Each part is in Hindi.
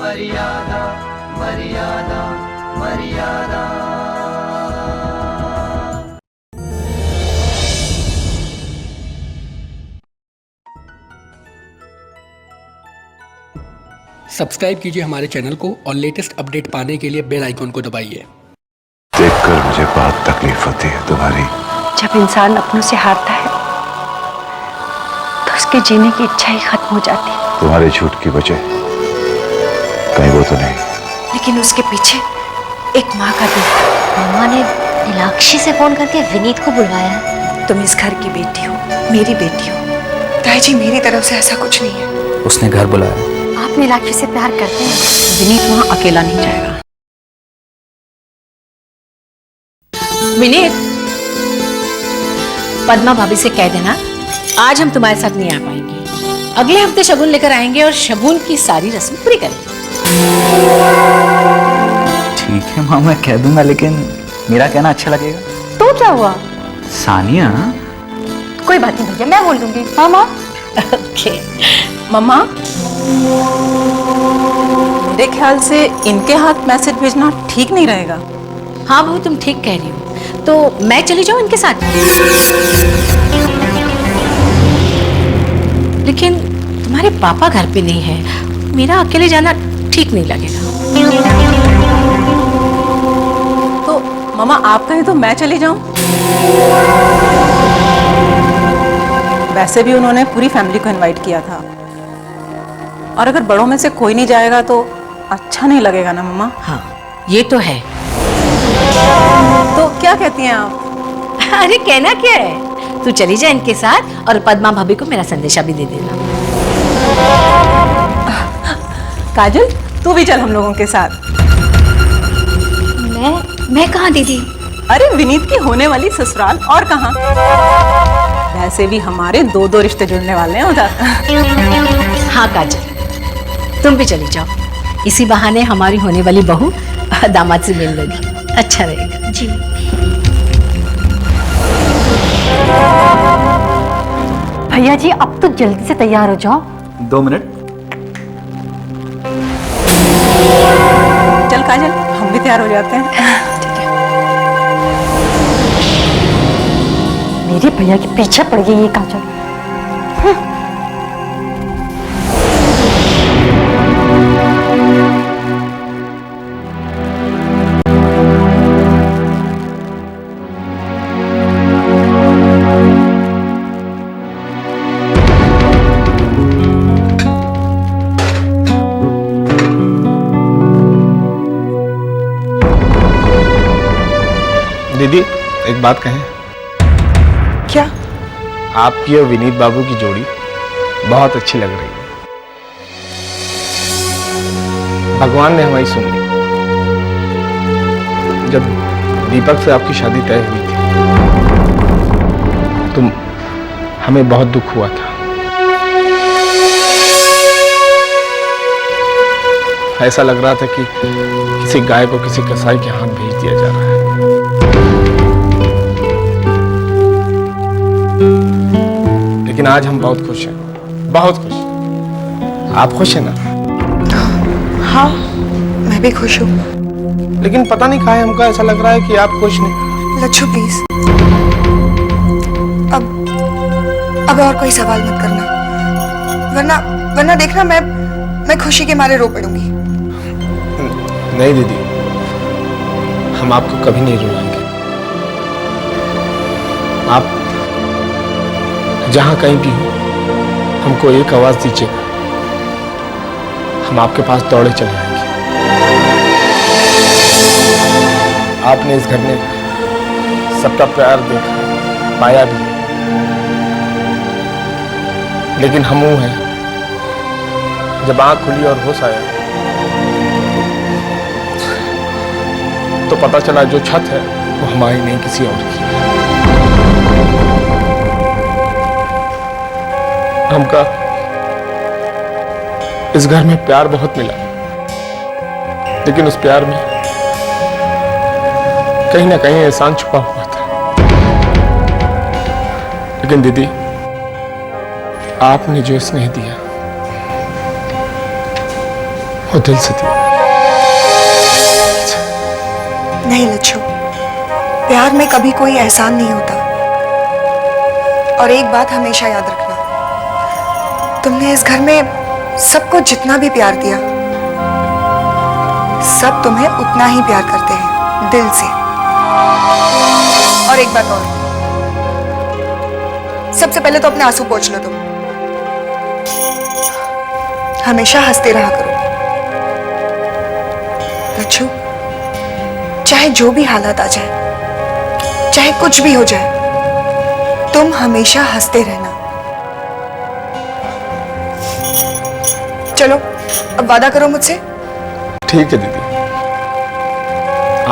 मर्यादा मर्यादा मर्यादा। सब्सक्राइब कीजिए हमारे चैनल को और लेटेस्ट अपडेट पाने के लिए बेल आइकन को दबाइए। देखकर मुझे बहुत तकलीफ होती है तुम्हारी। जब इंसान अपनों से हारता है तो उसके जीने की इच्छा ही खत्म हो जाती है। तुम्हारे झूठ की वजह कहीं वो तो नहीं? लेकिन उसके पीछे एक माँ का दिल था। मम्मा ने नीलाक्षी से फोन करके विनीत को बुलवाया है। तुम इस घर की बेटी हो, मेरी बेटी हो। ताई जी, मेरी तरफ से ऐसा कुछ नहीं है। उसने घर बुलाया। आप नीलाक्षी से प्यार करते हैं? विनीत वहाँ अकेला नहीं जाएगा। विनीत, पद्मा भाभी से कह देना आज हम तुम्हारे साथ नहीं आ पाएंगे। अगले हफ्ते शगुन लेकर आएंगे और शगुन की सारी रस्म पूरी करेंगे। ठीक है माँ, मैं कह दूंगा, लेकिन मेरा कहना अच्छा लगेगा? तो क्या हुआ? सानिया, कोई बात नहीं भैया, मैं बोल दूंगी। हाँ माँ। ओके मम्मा, मेरे ख्याल से इनके हाथ मैसेज भेजना ठीक नहीं रहेगा। हाँ वो तुम ठीक कह रही हो, तो मैं चली जाऊं इनके साथ? लेकिन तुम्हारे पापा घर पे नहीं है, मेरा अकेले जाना ठीक नहीं लगेगा। तो मामा आप कहें तो मैं चली जाऊं? वैसे भी उन्होंने पूरी फैमिली को इनवाइट किया था, और अगर बड़ों में से कोई नहीं जाएगा तो अच्छा नहीं लगेगा ना मम्मा। हाँ ये तो है। तो क्या कहती हैं आप? अरे कहना क्या है, तू चली जा इनके साथ और पद्मा भाभी को मेरा संदेशा भी दे देना। काजल, तू भी चल हम लोगों के साथ। मैं कहाँ दीदी? अरे विनीत की होने वाली ससुराल, और कहाँ। वैसे भी हमारे दो दो रिश्ते जुड़ने वाले हैं उधर। हाँ काजल, तुम भी चली जाओ, इसी बहाने हमारी होने वाली बहू दामाद से मिल लेगी, अच्छा रहेगा। जी भैया जी, अब तो जल्दी से तैयार हो जाओ। 2 मिनट। चल काजल, हम भी तैयार हो जाते हैं। मेरे भैया के पीछे पड़ गई ये काजल। दीदी एक बात कहें? क्या? आपकी और विनीत बाबू की जोड़ी बहुत अच्छी लग रही है। भगवान ने हमारी सुन ली। जब दीपक से आपकी शादी तय हुई थी तो हमें बहुत दुख हुआ था। ऐसा लग रहा था कि किसी गाय को किसी कसाई के हाथ भेज दिया जा रहा है। लेकिन आज हम बहुत खुश हैं, बहुत खुश। आप खुश हैं ना? हाँ, मैं भी खुश हूँ। लेकिन पता नहीं काहे हमको ऐसा लग रहा है कि आप खुश नहीं। लच्छू प्लीज, अब और कोई सवाल मत करना, वरना देखना मैं खुशी के मारे रो पड़ूंगी। नहीं दीदी, हम आपको कभी नहीं रुलाएंगे। आप जहां कहीं भी हो, हमको एक आवाज दीजिएगा, हम आपके पास दौड़े चले आएंगे। आपने इस घर में सबका प्यार देखा, पाया भी, लेकिन हम वो हैं, जब आंख खुली और होश आया तो पता चला जो छत है वो हमारी नहीं, किसी और की है। हमका इस घर में प्यार बहुत मिला, लेकिन उस प्यार में कहीं ना कहीं एहसान छुपा हुआ था। लेकिन दीदी, आपने जो स्नेह दिया और दिल से दिया। नहीं लच्छू, प्यार में कभी कोई एहसान नहीं होता। और एक बात हमेशा याद रखना, तुमने इस घर में सबको जितना भी प्यार दिया, सब तुम्हें उतना ही प्यार करते हैं, दिल से। और एक बात और, सबसे पहले तो अपने आंसू पोंछ लो तुम। हमेशा हंसते रहा करो लच्छू, चाहे जो भी हालात आ जाए, चाहे कुछ भी हो जाए, तुम हमेशा हंसते रहना। चलो अब वादा करो मुझसे। ठीक है दीदी,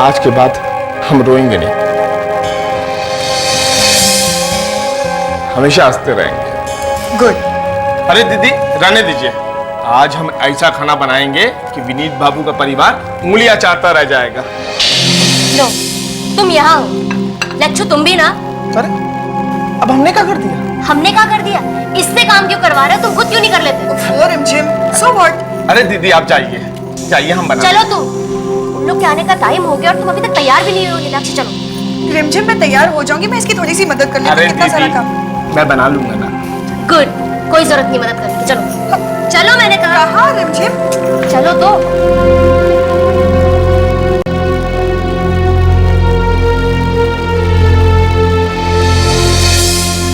आज के बाद हम रोएंगे नहीं, हमेशा हंसते रहेंगे। गुड। अरे दीदी रहने दीजिए, आज हम ऐसा खाना बनाएंगे कि विनीत बाबू का परिवार उंगलियां चाटता रह जाएगा। लो, तुम यहाँ हो। लच्छू तुम भी ना। अरे अब हमने क्या कर दिया? हमने क्या कर दिया? इससे काम क्यों करवा रहे हो? तुम खुद क्यों नहीं कर लेते? So what? अरे दीदी आप जाइए जाइए, हम बना। चलो तुम लोग के आने का टाइम हो गया और तुम अभी तक तैयार भी नहीं हो। नीलाक्षी चलो। रिमझिम मैं तैयार हो जाऊंगी, मैं इसकी थोड़ी सी मदद कर लेती अरे हूँ, कितना सारा काम। दीदी मैं बना लूंगा ना। गुड, कोई जरूरत नहीं मदद करने की। चलो चलो, मैंने कहा। हाँ रिमझिम, चलो तो।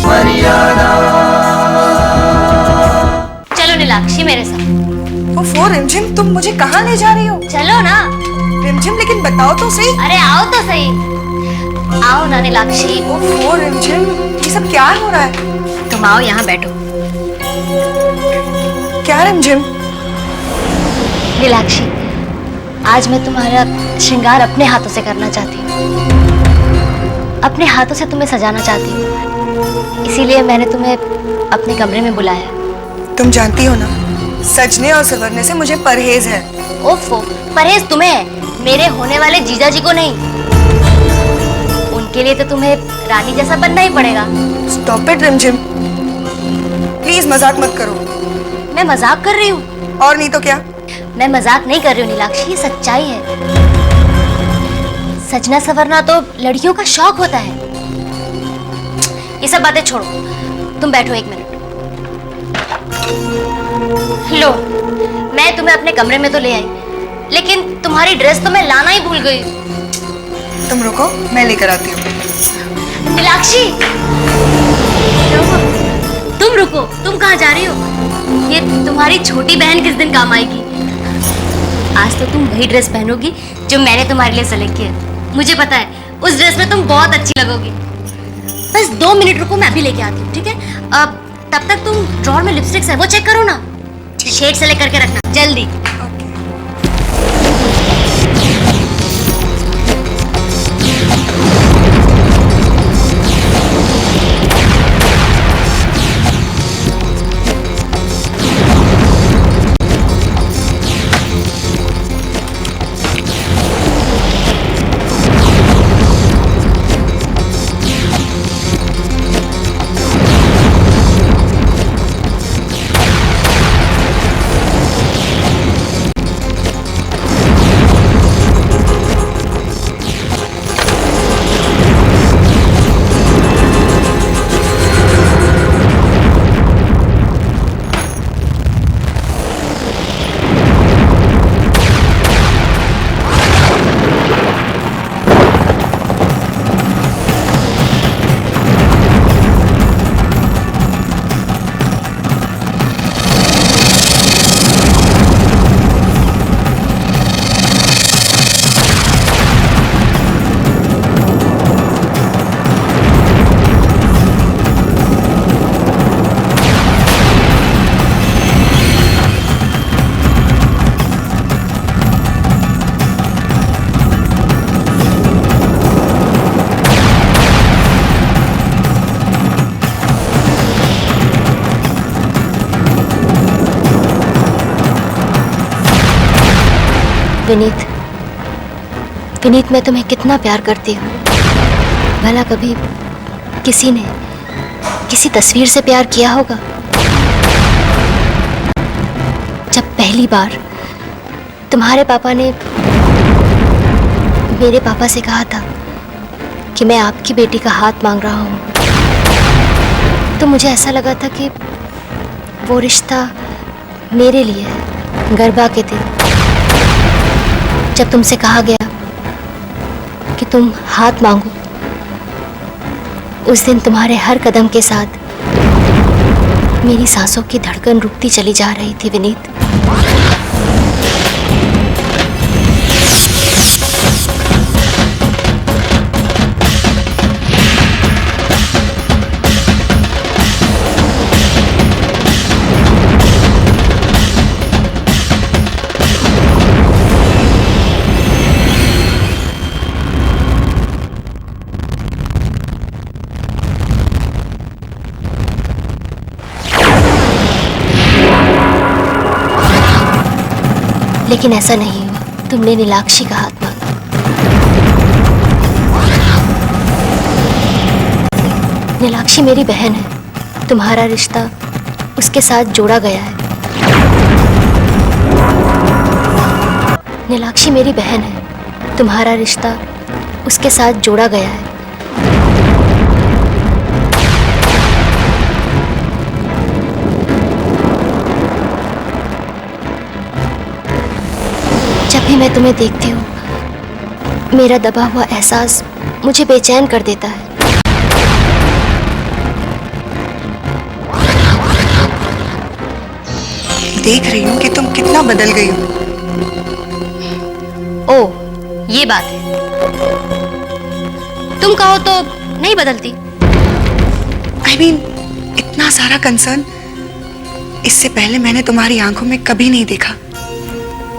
मर्यादा चलो नीलाक्षी मेरे साथ। ओफो रिमझिम, तुम मुझे कहाँ ले जा रही हो? चलो ना। रिमझिम लेकिन बताओ तो सही। अरे आओ तो सही, आओ ना नीलाक्षी। ओफो रिमझिम, ये सब क्या हो रहा है? तुम आओ यहाँ बैठो। क्या रिमझिम? नीलाक्षी, आज मैं तुम्हारा श्रृंगार अपने हाथों से करना चाहती हूँ, अपने हाथों से तुम्हें सजाना चाहती हूँ, इसीलिए मैंने तुम्हें अपने कमरे में बुलाया। तुम जानती हो ना, सजने और संवरने से मुझे परहेज है। ओफो, परहेज तुम्हें है, मेरे होने वाले जीजा जी को नहीं। उनके लिए तो तुम्हें रानी जैसा बनना ही पड़ेगा। स्टॉप इट रिमझिम, प्लीज मजाक मत करो। मैं मजाक कर रही हूँ। और नहीं तो क्या? मैं मजाक नहीं कर रही हूँ नीलाक्षी, ये सच्चाई है। सजना संवरना तो लड़कियों का शौक होता है। ये सब बातें छोड़ो, तुम बैठो एक मिनट। लो, मैं तुम्हें अपने कमरे में तो ले आई, लेकिन तुम्हारी ड्रेस तो मैं लाना ही भूल गई। तुम रुको, मैं लेकर आती हूँ। नीलाक्षी, तुम रुको, तुम कहाँ जा रही हो? ये तुम्हारी छोटी बहन किस दिन काम आएगी? आज तो तुम वही ड्रेस पहनोगी जो मैंने तुम्हारे लिए सेलेक्ट किया है। मुझे पता है, उस ड्रेस में तुम बहुत अच्छी लगोगी। बस 2 मिनट रुको, मैं अभी लेके आती हूँ, ठीक है? अब तब तक तुम ड्रॉर में लिपस्टिक्स है वो चेक करो ना, शेड सेलेक्ट करके रखना जल्दी। विनीत, विनीत, मैं तुम्हें कितना प्यार करती हूँ। भला कभी किसी ने किसी तस्वीर से प्यार किया होगा? जब पहली बार तुम्हारे पापा ने मेरे पापा से कहा था कि मैं आपकी बेटी का हाथ मांग रहा हूँ, तो मुझे ऐसा लगा था कि वो रिश्ता मेरे लिए है। गरबा के दिन जब तुमसे कहा गया कि तुम हाथ मांगो, उस दिन तुम्हारे हर कदम के साथ मेरी सांसों की धड़कन रुकती चली जा रही थी विनीत। लेकिन ऐसा नहीं हुआ। तुमने नीलाक्षी का हाथ मांगा। नीलाक्षी मेरी बहन है, तुम्हारा रिश्ता उसके साथ जोड़ा गया है। नीलाक्षी मेरी बहन है, तुम्हारा रिश्ता उसके साथ जोड़ा गया है। जब भी मैं तुम्हें देखती हूँ, मेरा दबा हुआ एहसास मुझे बेचैन कर देता है। देख रही हूँ कि तुम कितना बदल गई हो। ओह, ये बात है। तुम कहो तो नहीं बदलती। I mean, इतना सारा कंसर्न इससे पहले मैंने तुम्हारी आंखों में कभी नहीं देखा।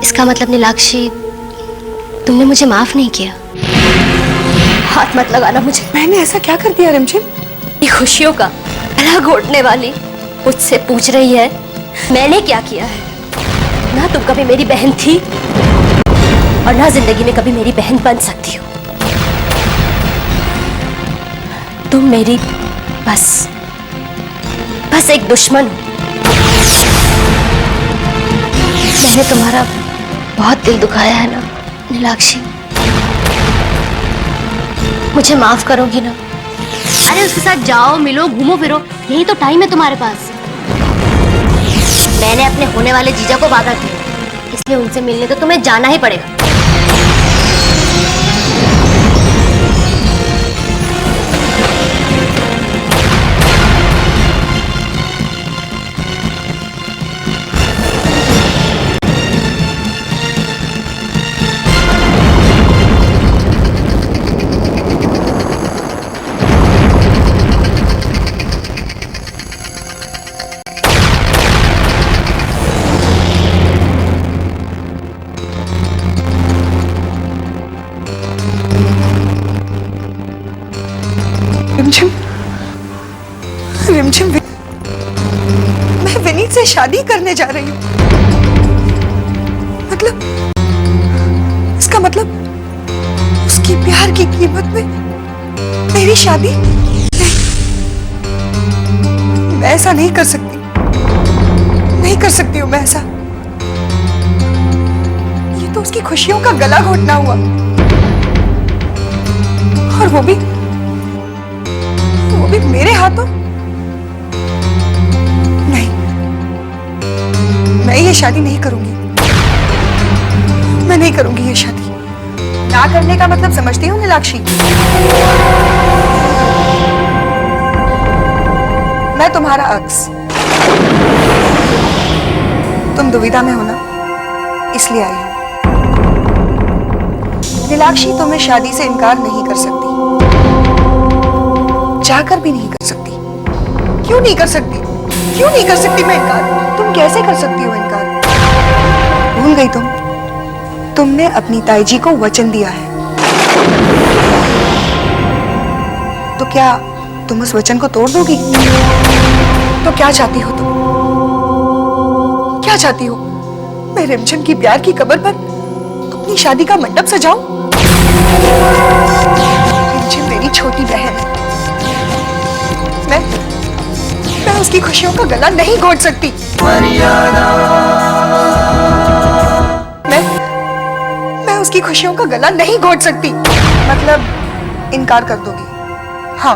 इसका मतलब नीलाक्षी, तुमने मुझे माफ नहीं किया। हाथ मत लगाना मुझे। मैंने ऐसा क्या कर दिया रिमझिम? ये खुशियों का गला घोटने वाली मुझसे पूछ रही है मैंने क्या किया है? ना तुम कभी मेरी बहन थी और ना जिंदगी में कभी मेरी बहन बन सकती हो। तुम मेरी बस एक दुश्मन हो। मैंने तुम्हारा बहुत दिल दुखाया है ना नीलाक्षी? मुझे माफ करोगी ना? अरे उसके साथ जाओ, मिलो, घूमो फिरो, यही तो टाइम है तुम्हारे पास। मैंने अपने होने वाले जीजा को वादा किया, इसलिए उनसे मिलने तो तुम्हें जाना ही पड़ेगा। रिमझिम, मैं विनीत से शादी करने जा रही हूँ। मतलब, इसका मतलब उसकी प्यार की कीमत में मेरी शादी? नहीं, मैं ऐसा नहीं कर सकती। नहीं कर सकती हूँ मैं ऐसा। ये तो उसकी खुशियों का गला घोटना हुआ, और वो भी मेरे हाथों। नहीं, मैं ये शादी नहीं करूंगी। मैं नहीं करूंगी ये शादी। ना करने का मतलब समझती हूँ नीलाक्षी? मैं तुम्हारा अक्स। तुम दुविधा में हो ना, इसलिए आई हूं। नीलाक्षी तुम्हें शादी से इनकार नहीं कर सकती, चाहकर भी नहीं कर सकती। क्यों नहीं कर सकती? क्यों नहीं कर सकती मैं इनकार? तुम कैसे कर सकती हो इनकार? भूल गई तुमने अपनी ताई जी को वचन दिया है, तो क्या तुम उस वचन को तोड़ दोगी? तो क्या चाहती हो तुम? क्या चाहती हो? मैं रिमझिम की प्यार की कब्र पर अपनी शादी का मंडप सजाऊं? रिमझिम मेरी छोटी बहन है। मैं उसकी खुशियों का गला नहीं घोट सकती। की खुशियों का गला नहीं घोट सकती। मतलब इनकार कर दोगी? हाँ,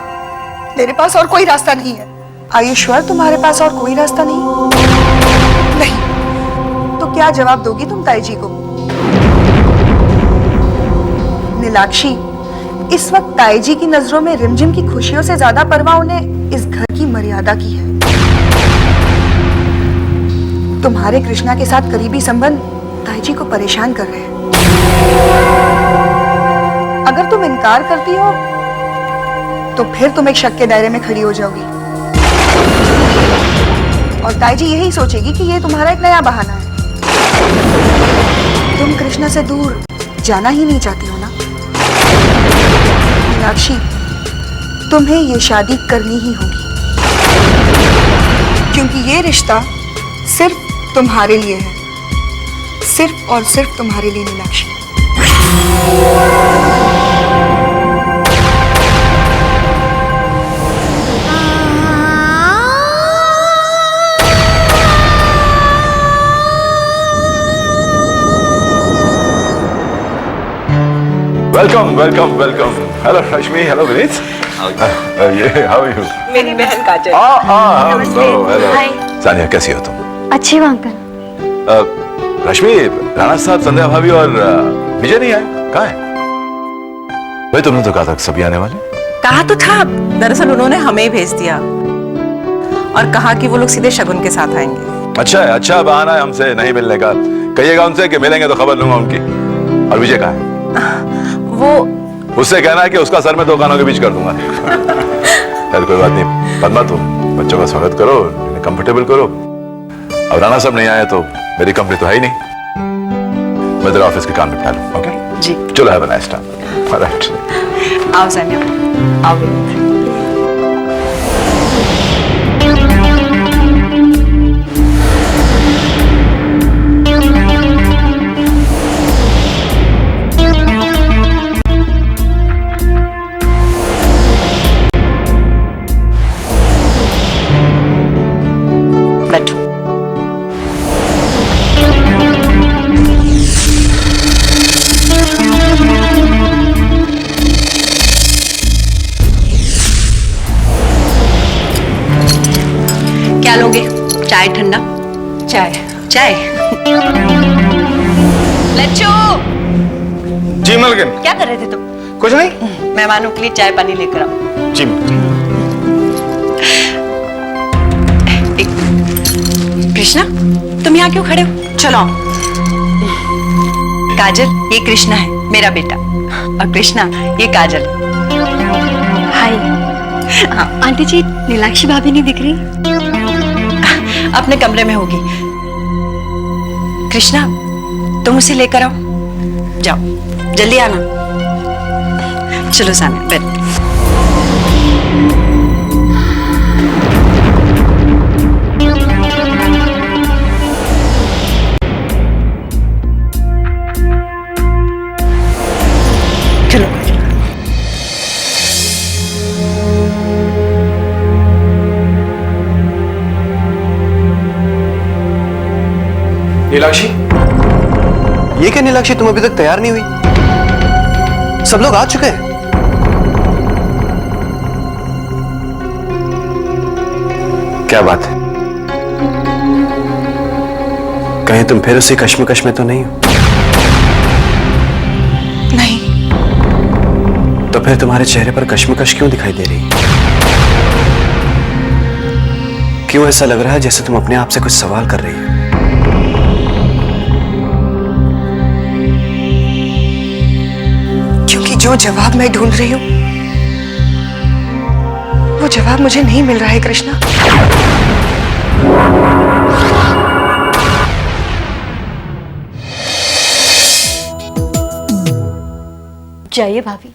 मेरे पास और कोई रास्ता नहीं है। Are you sure तुम्हारे पास और कोई रास्ता नहीं? नहीं, तो क्या जवाब दोगी तुम ताई जी को? नीलाक्षी, इस वक्त ताई जी की नजरों में रिमझिम की खुशियों से ज्यादा परवाह उन्हें इस घर की मर्यादा की है। तुम्हारे कृष्णा के साथ करीबी संबंध ताई जी को परेशान कर रहे हैं। अगर तुम इनकार करती हो तो फिर तुम एक शक के दायरे में खड़ी हो जाओगी और ताई जी यही सोचेगी कि ये तुम्हारा एक नया बहाना है। तुम कृष्णा से दूर जाना ही नहीं चाहती हो ना? मीनाक्षी, तुम्हें ये शादी करनी ही होगी क्योंकि ये रिश्ता सिर्फ तुम्हारे लिए है, सिर्फ और सिर्फ तुम्हारे लिए Meenakshi. Welcome welcome welcome. Hello Rashmi, hello Vineet. ये हाउ आर यू? मेरी बहन काजल। Hello hello. सानिया, कैसी हो तुम? अच्छी हो अंकल। रश्मि, राणा साहब, संध्या भाभी और विजय नहीं आए, कहाँ है? भाई तुमने तो कहा था सभी आने वाले। कहा तो था, दरअसल उन्होंने हमें ही भेज दिया और कहा कि वो लोग सीधे शगुन के साथ आएंगे। अच्छा है, अच्छा बहाना है हमसे नहीं मिलने का। कहिएगा उनसे कि मिलेंगे तो खबर लूंगा उनकी। और विजय कहाँ है? वो उससे कहना है कि उसका सर में दो कानों के बीच कर दूंगा। चल कोई बात नहीं, पद्मा तुम बच्चों का स्वागत करो, इन्हें कंफर्टेबल करो। अब राणा साहब नहीं आए तो मेरी कंपनी तो है ही नहीं। मैं तेरे ऑफिस के काम निपटा लूं, ओके? जी। चलो, have a nice time. Alright. आओ सानिया, आओ विनीत। बैठो। क्या लोगे? चाय ठंडा? चाय चाय। लच्छू, जी मलकिन। क्या कर रहे थे तुम? कुछ नहीं। मेहमानों के लिए चाय पानी लेकर आओ। जी कृष्णा, तुम यहाँ क्यों खड़े हो? चलो। काजल, ये कृष्णा है, मेरा बेटा। और कृष्णा, ये काजल। हाय। आंटी जी, नीलाक्षी भाभी नहीं दिख रही? अपने कमरे में होगी। कृष्णा, तुम उसे लेकर आओ। जाओ, जल्दी आना। चलो सामने बैठ। चलो। नीलाक्षी, ये क्या नीलाक्षी, तुम अभी तक तैयार नहीं हुई? सब लोग आ चुके हैं। क्या बात है? कहीं तुम फिर उसी कश्मकश में तो नहीं हो? नहीं। तो फिर तुम्हारे चेहरे पर कश्मकश क्यों दिखाई दे रही? क्यों ऐसा लग रहा है जैसे तुम अपने आप से कुछ सवाल कर रही हो? क्योंकि जो जवाब मैं ढूंढ रही हूं वो जवाब मुझे नहीं मिल रहा है कृष्णा। जाइए भाभी।